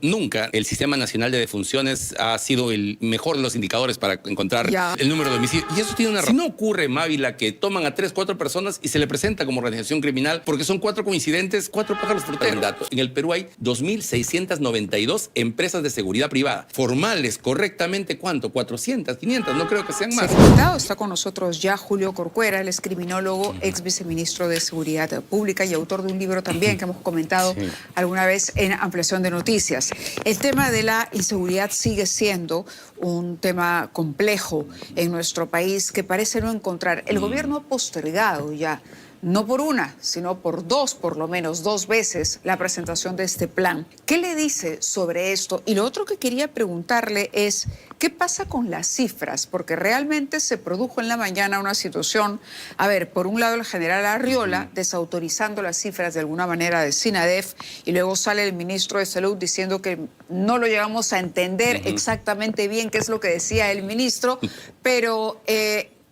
Nunca el Sistema Nacional de Defunciones ha sido el mejor de los indicadores para encontrar el número de homicidios. Y eso tiene una razón. Si no ocurre, Mávila, que toman a 3, 4 personas y se le presenta como organización criminal porque son 4 coincidentes, 4 pájaros por un dato. En el Perú hay 2.692 empresas de seguridad privada. Formales, correctamente, ¿cuánto? 400, 500, no creo que sean más. Está con nosotros ya Julio Corcuera, él es criminólogo, ex viceministro de Seguridad Pública y autor de un libro también que hemos comentado alguna vez en Ampliación de Noticias. El tema de la inseguridad sigue siendo un tema complejo en nuestro país que parece no encontrar. El gobierno ha postergado ya, no por una, sino por por lo menos dos veces, la presentación de este plan. ¿Qué le dice sobre esto? Y lo otro que quería preguntarle es, ¿qué pasa con las cifras? Porque realmente se produjo en la mañana una situación, a ver, por un lado el general Arriola desautorizando las cifras de alguna manera de SINADEF y luego sale el ministro de Salud diciendo que no lo llegamos a entender exactamente bien qué es lo que decía el ministro, pero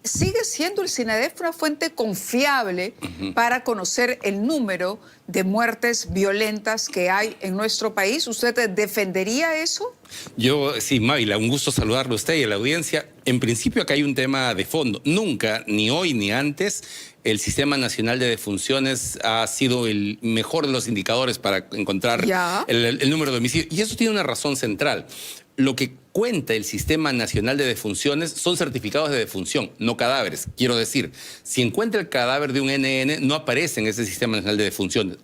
¿sigue siendo el SINADEF una fuente confiable para conocer el número de muertes violentas que hay en nuestro país? ¿Usted defendería eso? Yo, sí, Mávila, un gusto saludarlo a usted y a la audiencia. En principio acá hay un tema de fondo. Nunca, ni hoy ni antes, el Sistema Nacional de Defunciones ha sido el mejor de los indicadores para encontrar el número de homicidios. Y eso tiene una razón central. Lo que cuenta el Sistema Nacional de Defunciones son certificados de defunción, no cadáveres. Quiero decir, si encuentra el cadáver de un NN, no aparece en ese Sistema Nacional de Defunciones.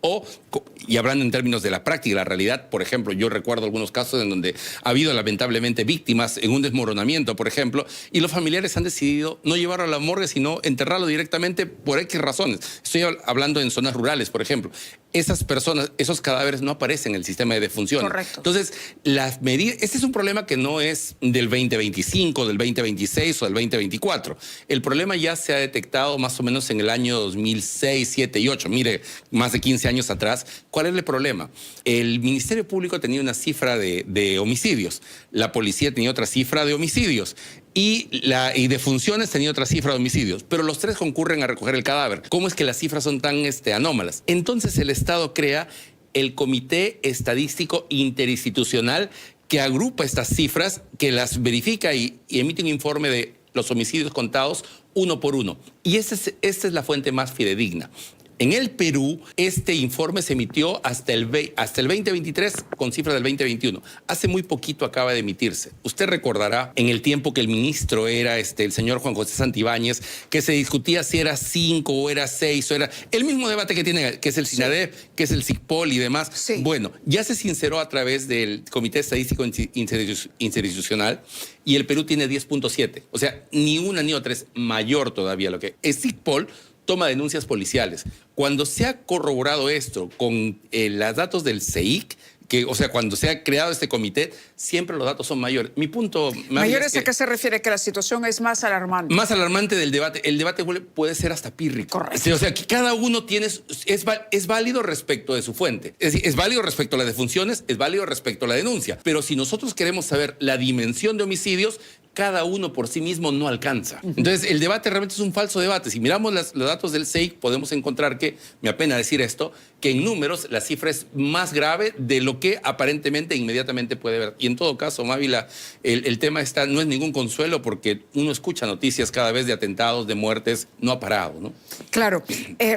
Y hablando en términos de la práctica, la realidad, por ejemplo, yo recuerdo algunos casos en donde ha habido lamentablemente víctimas en un desmoronamiento, por ejemplo, y los familiares han decidido no llevarlo a la morgue, sino enterrarlo directamente por X razones. Estoy hablando en zonas rurales, por ejemplo. Esas personas, esos cadáveres no aparecen en el sistema de defunción. Correcto. Entonces, las medidas, este es un problema que no es del 2025, del 2026 o del 2024. El problema ya se ha detectado más o menos en el año 2006, 7 y 8. Mire, más de 15 años atrás. ¿Cuál es el problema? El Ministerio Público tenía una cifra de homicidios. La policía tenía otra cifra de homicidios. Y defunciones tenía otra cifra de homicidios, pero los tres concurren a recoger el cadáver. ¿Cómo es que las cifras son tan anómalas? Entonces el Estado crea el Comité Estadístico Interinstitucional que agrupa estas cifras, que las verifica y emite un informe de los homicidios contados uno por uno. Y esta es la fuente más fidedigna. En el Perú, este informe se emitió hasta el 2023 con cifras del 2021. Hace muy poquito acaba de emitirse. Usted recordará en el tiempo que el ministro era el señor Juan José Santibáñez, que se discutía si era 5 o era 6 o era el mismo debate que tiene, que es el SINADEF, que es el SICPOL y demás. Sí. Bueno, ya se sinceró a través del Comité Estadístico Interinstitucional y el Perú tiene 10.7. O sea, ni una ni otra, es mayor todavía lo que es. El SICPOL toma denuncias policiales. Cuando se ha corroborado esto con los datos del CEIC, o sea, cuando se ha creado este comité, siempre los datos son mayores. Mi punto... ¿Mayores a qué se refiere? Que la situación es más alarmante. Más alarmante del debate. El debate puede ser hasta pírrico. Correcto. O sea, que cada uno es válido respecto de su fuente. Es decir, es válido respecto a las defunciones, es válido respecto a la denuncia. Pero si nosotros queremos saber la dimensión de homicidios, cada uno por sí mismo no alcanza. Entonces, el debate realmente es un falso debate. Si miramos los datos del CEIC, podemos encontrar que, me apena decir esto, que en números la cifra es más grave de lo que aparentemente inmediatamente puede ver. Y en todo caso, Mávila, el tema no es ningún consuelo porque uno escucha noticias cada vez de atentados, de muertes, no ha parado, ¿no? Claro.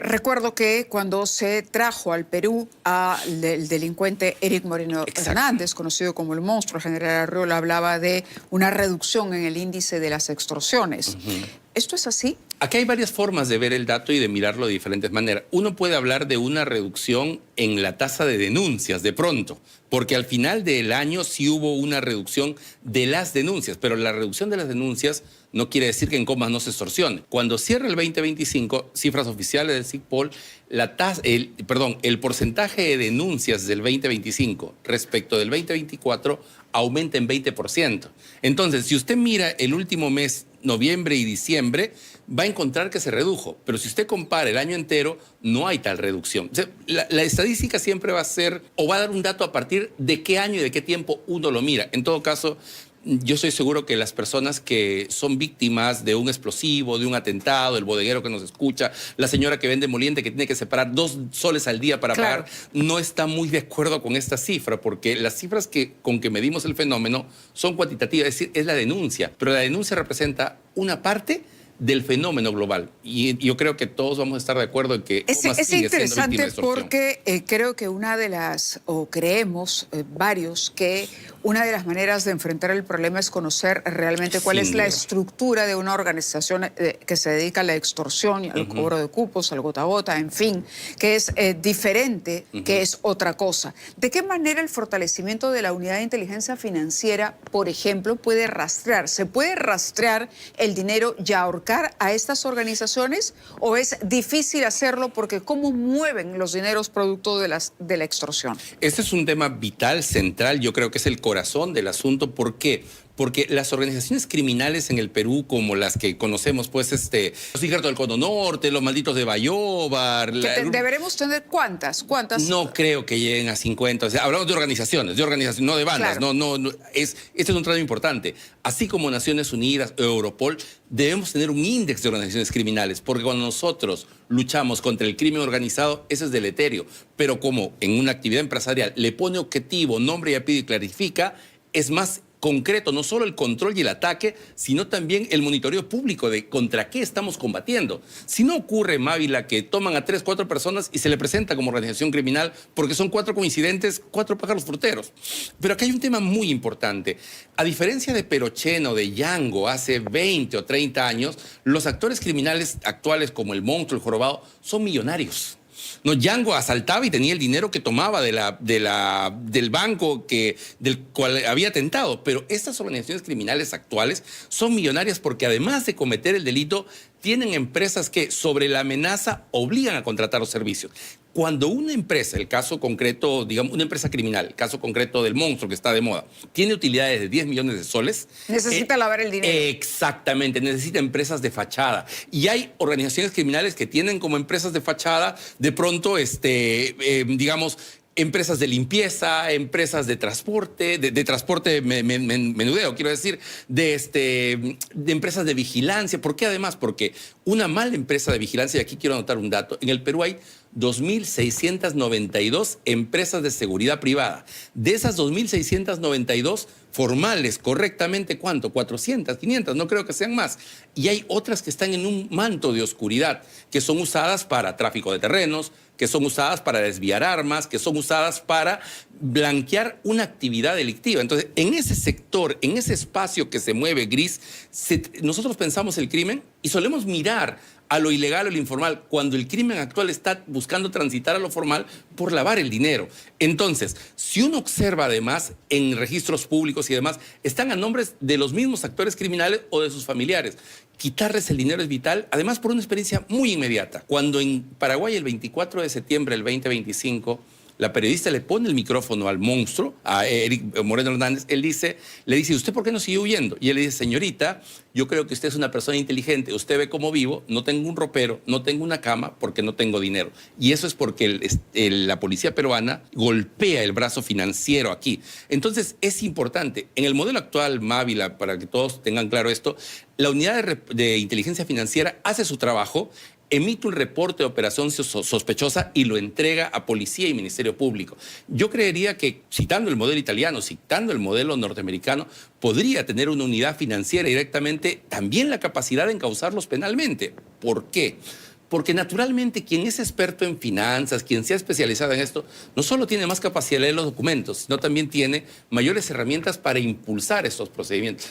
Recuerdo que cuando se trajo al Perú al delincuente Eric Moreno Hernández, conocido como el monstruo, el general Arriola hablaba de una reducción en el índice de las extorsiones. ¿Esto es así? Aquí hay varias formas de ver el dato y de mirarlo de diferentes maneras. Uno puede hablar de una reducción en la tasa de denuncias de pronto, porque al final del año sí hubo una reducción de las denuncias, pero la reducción de las denuncias no quiere decir que en comas no se extorsione. Cuando cierra el 2025, cifras oficiales del SICPOL, el porcentaje de denuncias del 2025 respecto del 2024 aumenta en 20%. Entonces, si usted mira el último mes, noviembre y diciembre, va a encontrar que se redujo. Pero si usted compara el año entero, no hay tal reducción. O sea, la estadística siempre va a ser, o va a dar un dato a partir de qué año y de qué tiempo uno lo mira. En todo caso, yo estoy seguro que las personas que son víctimas de un explosivo, de un atentado, el bodeguero que nos escucha, la señora que vende moliente que tiene que separar 2 soles al día para Claro. pagar, no está muy de acuerdo con esta cifra, porque las cifras con que medimos el fenómeno son cuantitativas, es decir, es la denuncia, pero la denuncia representa una parte del fenómeno global. Y yo creo que todos vamos a estar de acuerdo en que Es Omas sigue siendo víctima de interesante extorsión. porque creo que una de las, o creemos varios, que una de las maneras de enfrentar el problema es conocer realmente cuál es Sin la duda. estructura de una organización que se dedica a la extorsión y al cobro de cupos, al gota a gota, en fin, que es diferente, que es otra cosa. ¿De qué manera el fortalecimiento de la unidad de inteligencia financiera, por ejemplo, puede rastrear? ¿Se puede rastrear el dinero y ahorcar a estas organizaciones o es difícil hacerlo porque cómo mueven los dineros producto de la extorsión? Este es un tema vital, central, yo creo que es el corazón del asunto. ¿Por qué? Porque las organizaciones criminales en el Perú, como las que conocemos, pues los Hijos del Cono Norte, los malditos de Bayóvar... Deberemos tener ¿cuántas? No creo que lleguen a 50. O sea, hablamos de organizaciones, no de bandas. Claro. Este es un trato importante. Así como Naciones Unidas o Europol, debemos tener un índice de organizaciones criminales, porque cuando nosotros luchamos contra el crimen organizado, eso es deleterio. Pero como en una actividad empresarial le pone objetivo, nombre y apellido y clarifica, es más concreto, no solo el control y el ataque, sino también el monitoreo público de contra qué estamos combatiendo. Si no ocurre, Mávila, que toman a 3, 4 personas y se le presenta como organización criminal porque son 4 coincidentes, 4 pájaros fruteros. Pero acá hay un tema muy importante. A diferencia de Perocheno, de Yango, hace 20 o 30 años, los actores criminales actuales como el Monstruo, el Jorobado, son millonarios. No, Yango asaltaba y tenía el dinero que tomaba del banco del cual había atentado. Pero estas organizaciones criminales actuales son millonarias porque además de cometer el delito, tienen empresas que sobre la amenaza obligan a contratar los servicios. Cuando una empresa, el caso concreto, digamos, una empresa criminal, el caso concreto del Monstruo que está de moda, tiene utilidades de 10 millones de soles. Necesita lavar el dinero. Exactamente, necesita empresas de fachada. Y hay organizaciones criminales que tienen como empresas de fachada, de pronto, digamos, empresas de limpieza, empresas de transporte, de transporte menudeo, quiero decir, de empresas de vigilancia. ¿Por qué además? Porque una mala empresa de vigilancia, y aquí quiero anotar un dato, en el Perú hay 2.692 empresas de seguridad privada. De esas 2.692 formales, correctamente, ¿cuánto? 400, 500, no creo que sean más. Y hay otras que están en un manto de oscuridad, que son usadas para tráfico de terrenos, que son usadas para desviar armas, que son usadas para blanquear una actividad delictiva. Entonces, en ese sector, en ese espacio que se mueve gris, nosotros pensamos el crimen y solemos mirar a lo ilegal o lo informal, cuando el crimen actual está buscando transitar a lo formal por lavar el dinero. Entonces, si uno observa además en registros públicos y demás, están a nombres de los mismos actores criminales o de sus familiares. Quitarles el dinero es vital, además por una experiencia muy inmediata. Cuando en Paraguay el 24 de septiembre del 2025, la periodista le pone el micrófono al Monstruo, a Eric Moreno Hernández, le dice, ¿usted por qué no sigue huyendo? Y él le dice, señorita, yo creo que usted es una persona inteligente, usted ve cómo vivo, no tengo un ropero, no tengo una cama porque no tengo dinero. Y eso es porque la policía peruana golpea el brazo financiero aquí. Entonces es importante, en el modelo actual, Mávila, para que todos tengan claro esto, la unidad de inteligencia financiera hace su trabajo, emite un reporte de operación sospechosa y lo entrega a policía y Ministerio Público. Yo creería que, citando el modelo italiano, citando el modelo norteamericano, podría tener una unidad financiera directamente también la capacidad de encauzarlos penalmente. ¿Por qué? Porque naturalmente quien es experto en finanzas, quien sea especializado en esto, no solo tiene más capacidad de leer los documentos, sino también tiene mayores herramientas para impulsar estos procedimientos.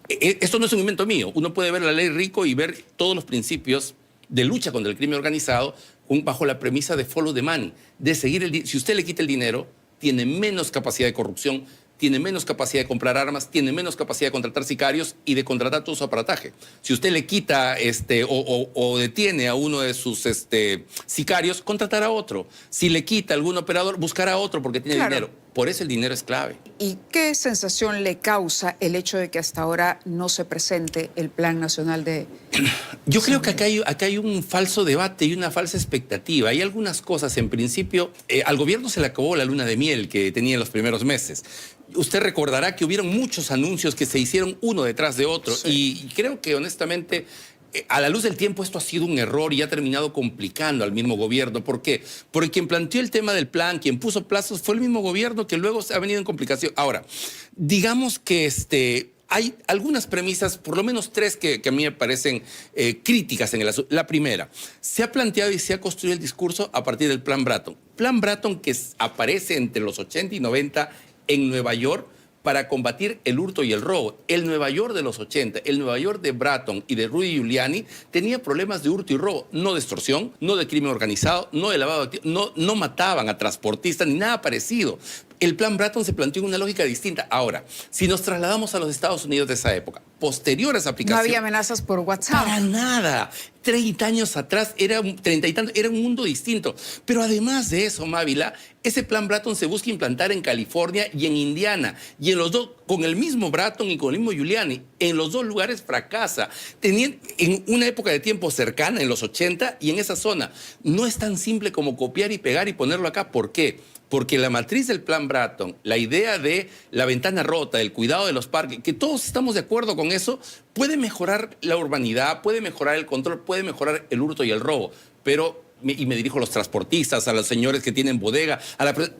Esto no es un invento mío. Uno puede ver la ley Rico y ver todos los principios de lucha contra el crimen organizado bajo la premisa de follow the money, de seguir si usted le quita el dinero, tiene menos capacidad de corrupción, tiene menos capacidad de comprar armas, tiene menos capacidad de contratar sicarios y de contratar todo su aparataje. Si usted le quita o detiene a uno de sus sicarios, contratará a otro. Si le quita a algún operador, buscará a otro porque tiene dinero. Por eso el dinero es clave. ¿Y qué sensación le causa el hecho de que hasta ahora no se presente el Plan Nacional de... Yo creo que acá hay un falso debate y una falsa expectativa. Hay algunas cosas, en principio, al gobierno se le acabó la luna de miel que tenía en los primeros meses. Usted recordará que hubieron muchos anuncios que se hicieron uno detrás de otro. Sí. Y creo que, honestamente, a la luz del tiempo esto ha sido un error y ha terminado complicando al mismo gobierno. ¿Por qué? Porque quien planteó el tema del plan, quien puso plazos, fue el mismo gobierno que luego se ha venido en complicación. Ahora, digamos que hay algunas premisas, por lo menos tres, que a mí me parecen críticas en el asunto. La primera, se ha planteado y se ha construido el discurso a partir del Plan Bratton. Plan Bratton que aparece entre los 80 y 90 en Nueva York para combatir el hurto y el robo. El Nueva York de los 80, el Nueva York de Bratton y de Rudy Giuliani tenía problemas de hurto y robo, no de extorsión, no de crimen organizado, no de lavado de activos, no mataban a transportistas ni nada parecido. El Plan Bratton se planteó en una lógica distinta. Ahora, si nos trasladamos a los Estados Unidos de esa época, posterior a esa aplicación... No había amenazas por WhatsApp. Para nada. 30 años atrás, 30 y tantos, era un mundo distinto. Pero además de eso, Mávila, ese Plan Bratton se busca implantar en California y en Indiana. Y en los dos, con el mismo Bratton y con el mismo Giuliani, en los dos lugares fracasa. Tenían en una época de tiempo cercana, en los 80, y en esa zona. No es tan simple como copiar y pegar y ponerlo acá. ¿Por qué? Porque la matriz del Plan Bratton, la idea de la ventana rota, el cuidado de los parques, que todos estamos de acuerdo con eso, puede mejorar la urbanidad, puede mejorar el control, puede mejorar el hurto y el robo. Pero, y me dirijo a los transportistas, a los señores que tienen bodega,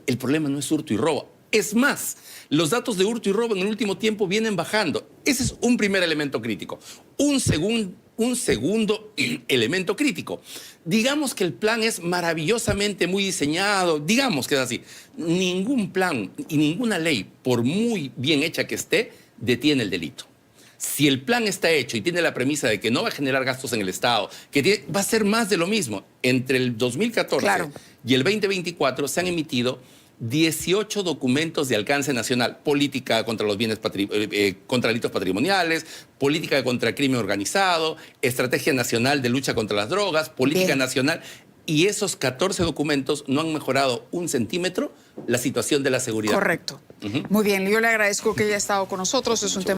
el problema no es hurto y robo. Es más, los datos de hurto y robo en el último tiempo vienen bajando. Ese es un primer elemento crítico. Un segundo elemento crítico. Digamos que el plan es maravillosamente muy diseñado, digamos que es así. Ningún plan y ninguna ley, por muy bien hecha que esté, detiene el delito. Si el plan está hecho y tiene la premisa de que no va a generar gastos en el Estado, va a ser más de lo mismo. Entre el 2014 y el 2024 se han emitido 18 documentos de alcance nacional: política contra los bienes contra delitos patrimoniales, política contra el crimen organizado, estrategia nacional de lucha contra las drogas, política nacional. Y esos 14 documentos no han mejorado un centímetro la situación de la seguridad. Correcto. Muy bien, yo le agradezco que haya estado con nosotros. Es un tema